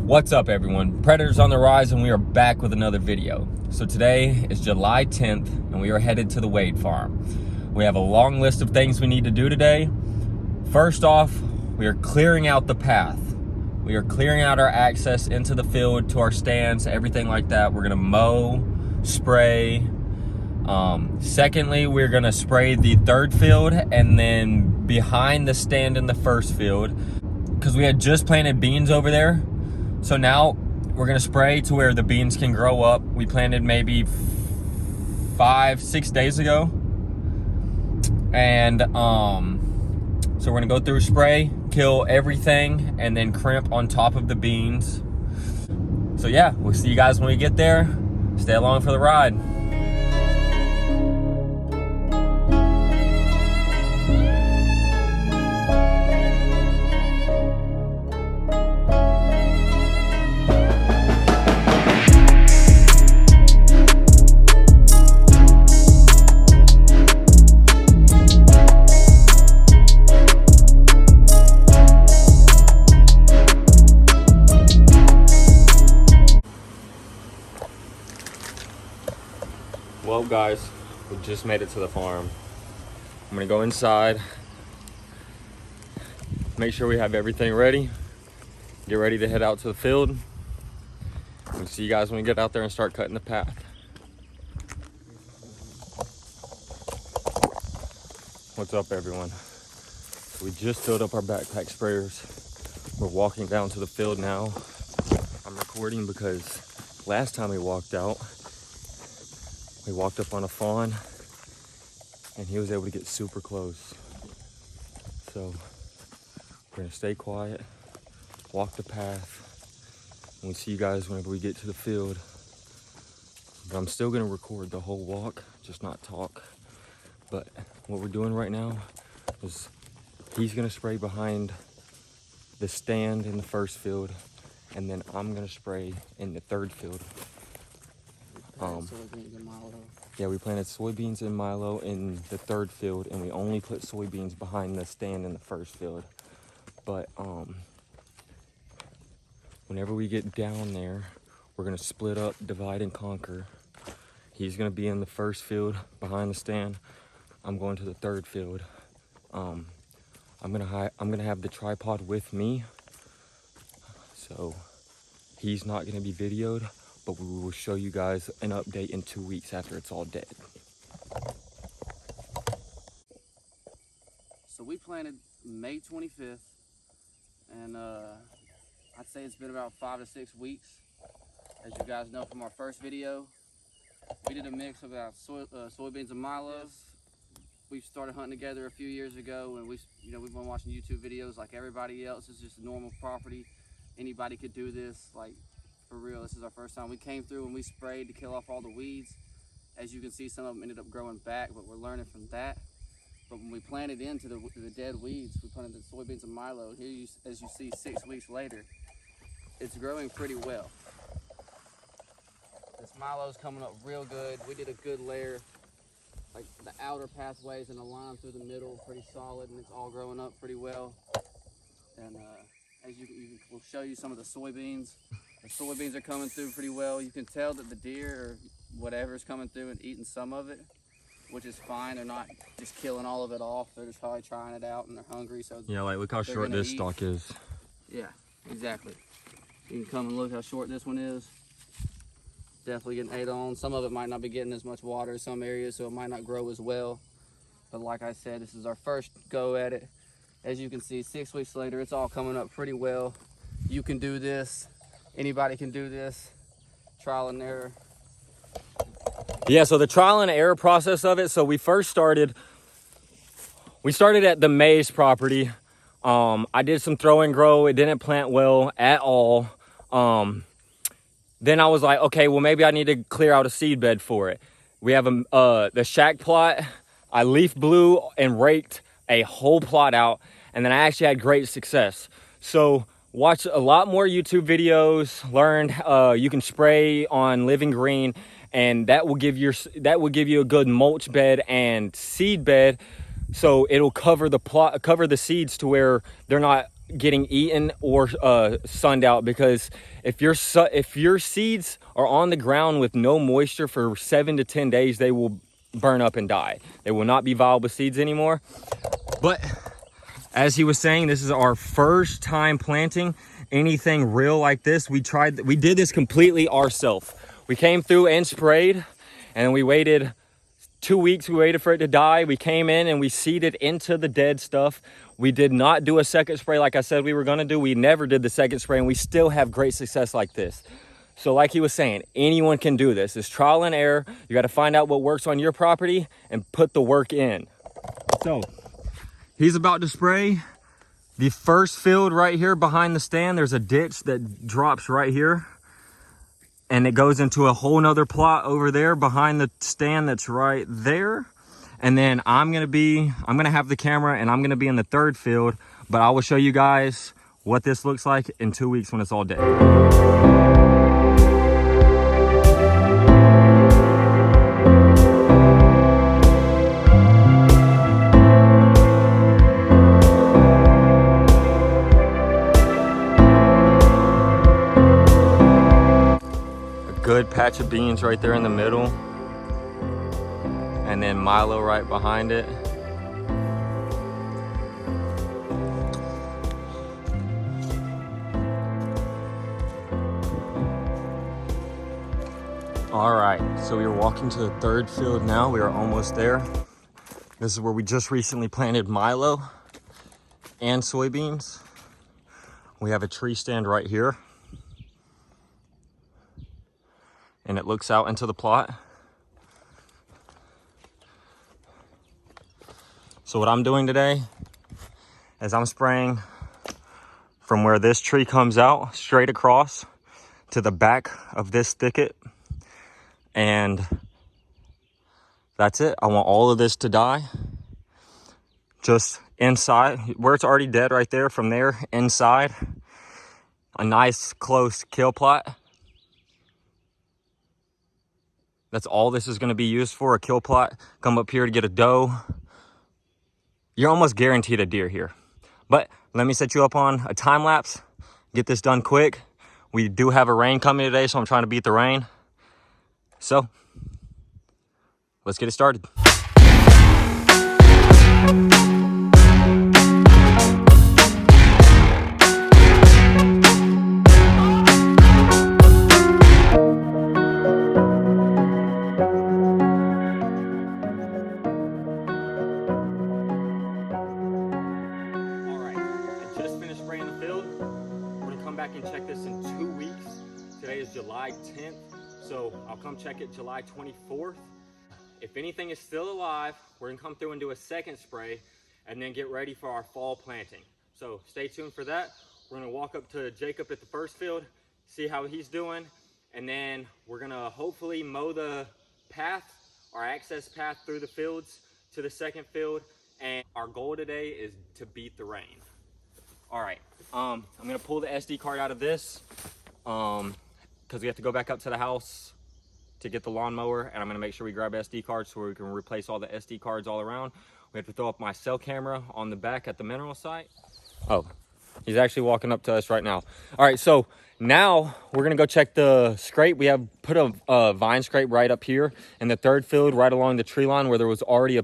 What's up, everyone? Predators on the rise, and we are back with another video. So today is July 10th and we are headed to the Wade farm. We have a long list of things we need to do today. First off, we are clearing out the path. We are clearing out our access into the field, to our stands, everything like that. We're gonna mow, spray. Secondly, we're gonna spray the third field and then behind the stand in the first field, because we had just planted beans over there. So now we're gonna spray to where the beans can grow up. We planted maybe 5-6 days ago. And so we're gonna go through, spray, kill everything, and then crimp on top of the beans. So yeah, we'll see you guys when we get there. Stay along for the ride. Well guys, we just made it to the farm. I'm gonna go inside, make sure we have everything ready, get ready to head out to the field. We'll see you guys when we get out there and start cutting the path. What's up, everyone? So we just filled up our backpack sprayers. We're walking down to the field now. I'm recording because last time we walked out, we walked up on a fawn and he was able to get super close. So we're gonna stay quiet, walk the path, and we'll see you guys whenever we get to the field. But I'm still gonna record the whole walk, just not talk. But what we're doing right now is he's gonna spray behind the stand in the first field, and then I'm gonna spray in the third field. Yeah, we planted soybeans and milo in the third field, and we only put soybeans behind the stand in the first field. But whenever we get down there, we're gonna split up, divide and conquer. He's gonna be in the first field behind the stand. I'm going to the third field. I'm gonna have the tripod with me, so he's not gonna be videoed, but we will show you guys an update in 2 weeks after it's all dead. So we planted May 25th, and I'd say it's been about 5 to 6 weeks. As you guys know from our first video, we did a mix of about soybeans and milos. We started hunting together a few years ago, and we've been watching YouTube videos like everybody else. It's just a normal property. Anybody could do this, like, for real. This is our first time. We came through and we sprayed to kill off all the weeds. As you can see, some of them ended up growing back, but we're learning from that. But when we planted into the dead weeds, we planted the soybeans and milo. Here, as you see, 6 weeks later, it's growing pretty well. This milo's coming up real good. We did a good layer, like the outer pathways and a line through the middle, pretty solid, and it's all growing up pretty well. And as we'll show you some of the soybeans. The soybeans are coming through pretty well. You can tell that the deer or whatever is coming through and eating some of it, which is fine. They're not just killing all of it off. They're just probably trying it out and they're hungry. So yeah, like look how short this stalk is. Yeah, exactly. You can come and look how short this one is. Definitely getting ate on. Some of it might not be getting as much water in some areas, so it might not grow as well. But like I said, this is our first go at it. As you can see, 6 weeks later, it's all coming up pretty well. You can do this. Anybody can do this. Trial and error. Yeah, so the trial and error process of it. So we started at the maize property. I did some throw and grow. It didn't plant well at all. Then I was like, okay, well, maybe I need to clear out a seed bed for it. We have the shack plot. I leaf blew and raked a whole plot out, and then I actually had great success. So watch a lot more YouTube videos, learned you can spray on living green, and that will give you a good mulch bed and seed bed, so it'll cover the seeds to where they're not getting eaten or sunned out, because if your seeds are on the ground with no moisture for 7 to 10 days, they will burn up and die. They will not be viable seeds anymore. But as he was saying, this is our first time planting anything real like this. We did this completely ourselves. We came through and sprayed, and we waited 2 weeks. We waited for it to die. We came in and we seeded into the dead stuff. We did not do a second spray like I said we were gonna do. We never did the second spray, and we still have great success like this. So like he was saying, anyone can do this. It's trial and error. You got to find out what works on your property and put the work in. So he's about to spray the first field right here behind the stand. There's a ditch that drops right here, and it goes into a whole nother plot over there behind the stand that's right there. And then I'm gonna have the camera, and I'm gonna be in the third field, but I will show you guys what this looks like in 2 weeks when it's all dead. Good patch of beans right there in the middle, and then milo right behind it. All right, so we are walking to the third field now. We are almost there. This is where we just recently planted milo and soybeans. We have a tree stand right here, and it looks out into the plot. So what I'm doing today is I'm spraying from where this tree comes out straight across to the back of this thicket, and that's it. I want all of this to die. Just inside, where it's already dead right there, from there inside, a nice close kill plot. That's all this is going to be used for, a kill plot. Come up here to get a doe. You're almost guaranteed a deer here. But let me set you up on a time lapse. Get this done quick. We do have a rain coming today, so I'm trying to beat the rain. So let's get it started. And check this in 2 weeks. Today is July 10th, so I'll come check it July 24th. If anything is still alive, we're gonna come through and do a second spray and then get ready for our fall planting. So stay tuned for that. We're gonna walk up to Jacob at the first field, see how he's doing, and then we're gonna hopefully mow the path, our access path through the fields to the second field. And our goal today is to beat the rain. All right, I'm gonna pull the SD card out of this because we have to go back up to the house to get the lawnmower, and I'm gonna make sure we grab SD cards so we can replace all the SD cards all around. We have to throw up my cell camera on the back at the mineral site. Oh, he's actually walking up to us right now. All right, so now we're gonna go check the scrape. We have put a vine scrape right up here in the third field, right along the tree line where there was already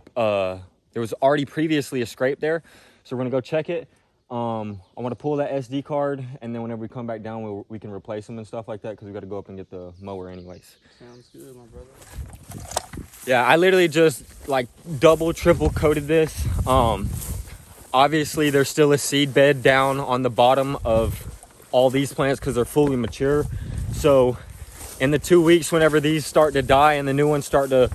previously a scrape there. So we're gonna go check it. I want to pull that SD card, and then whenever we come back down, we can replace them and stuff like that, because we got to go up and get the mower anyways. Sounds good, my brother. Yeah, I literally just like double, triple coated this. Obviously there's still a seed bed down on the bottom of all these plants because they're fully mature. So in the 2 weeks, whenever these start to die and the new ones start to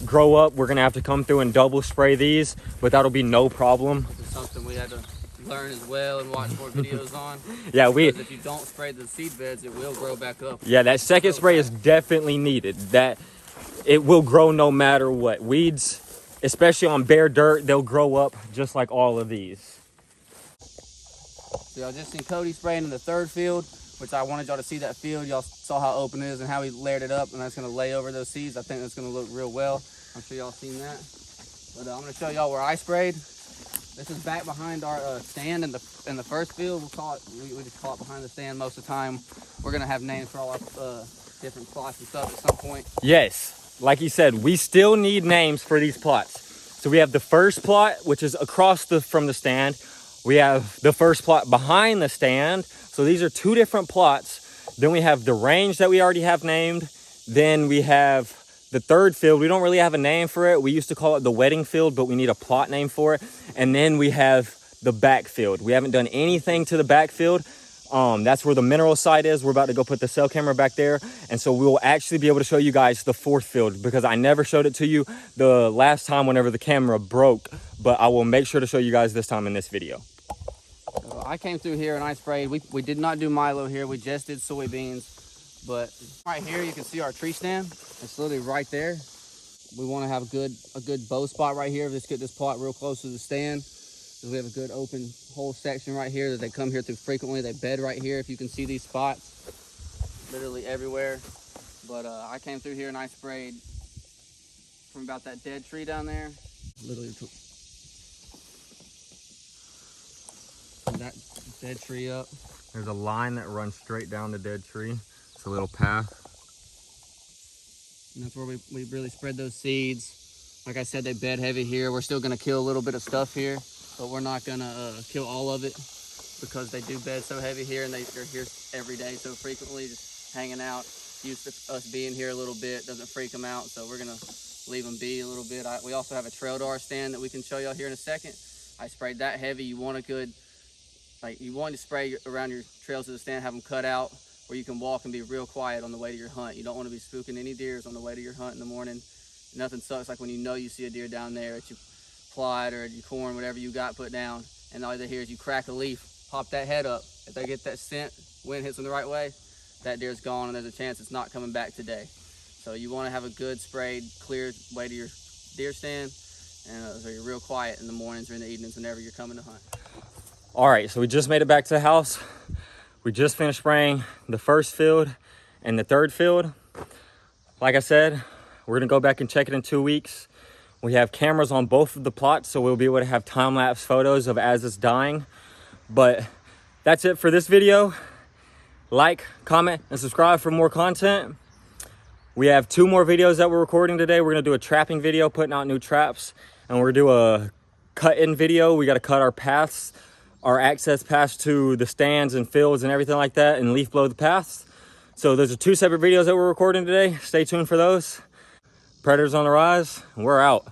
grow up, we're gonna have to come through and double spray these, but that'll be no problem. This is something we had to learn as well and watch more videos on. Yeah, because if you don't spray the seed beds, it will grow back up. Yeah, that second spray is definitely needed. That it will grow no matter what. Weeds, especially on bare dirt, they'll grow up just like all of these. So y'all just seen Cody spraying in the third field, which I wanted y'all to see that field. Y'all saw how open it is and how he layered it up, and that's gonna lay over those seeds. I think that's gonna look real well. I'm sure y'all seen that. But I'm gonna show y'all where I sprayed. This is back behind our stand in the first field. We'll call it. We just call it behind the stand most of the time. We're gonna have names for all our different plots and stuff at some point. Yes, like you said, we still need names for these plots. So we have the first plot, which is across from the stand. We have the first plot behind the stand. So these are two different plots. Then we have the range that we already have named. Then we have the third field. We don't really have a name for it. We used to call it the wedding field, but we need a plot name for it. And then we have the backfield. We haven't done anything to the backfield. That's where the mineral site is. We're about to go put the cell camera back there. And so we will actually be able to show you guys the fourth field, because I never showed it to you the last time whenever the camera broke, but I will make sure to show you guys this time in this video. I came through here and I sprayed. We did not do milo here. We just did soybeans. But right here, you can see our tree stand. It's literally right there. We want to have a good bow spot right here. Let's get this plot real close to the stand. So we have a good open whole section right here that they come here through frequently. They bed right here. If you can see these spots, literally everywhere. But I came through here and I sprayed from about that dead tree down there. Literally that dead tree up. There's a line that runs straight down the dead tree. It's a little path. And that's where we really spread those seeds. Like I said, they bed heavy here. We're still gonna kill a little bit of stuff here, but we're not gonna kill all of it, because they do bed so heavy here and they're here every day so frequently, just hanging out. Used to us being here a little bit, doesn't freak them out, so we're gonna leave them be a little bit. We also have a trail dart stand that we can show y'all here in a second. I sprayed that heavy. You want a good, you want to spray around your trails to the stand, have them cut out where you can walk and be real quiet on the way to your hunt. You don't want to be spooking any deers on the way to your hunt in the morning. Nothing sucks like when you know you see a deer down there at your plot or at your corn, whatever you got put down, and all they hear is you crack a leaf, pop that head up. If they get that scent, wind hits them the right way, that deer's gone and there's a chance it's not coming back today. So you want to have a good sprayed, clear way to your deer stand, and so you're real quiet in the mornings or in the evenings whenever you're coming to hunt. All right, so we just made it back to the house. We just finished spraying the first field and the third field. Like I said, we're gonna go back and check it in 2 weeks. We have cameras on both of the plots, so we'll be able to have time-lapse photos of as it's dying. But that's it for this video. Like, comment, and subscribe for more content. We have 2 more videos that we're recording today. We're gonna do a trapping video, putting out new traps, and we're gonna do a cut-in video. We gotta cut our paths, our access paths to the stands and fields and everything like that, and leaf blow the paths. So those are 2 separate videos that we're recording today. Stay tuned for those. Predators on the rise, and we're out.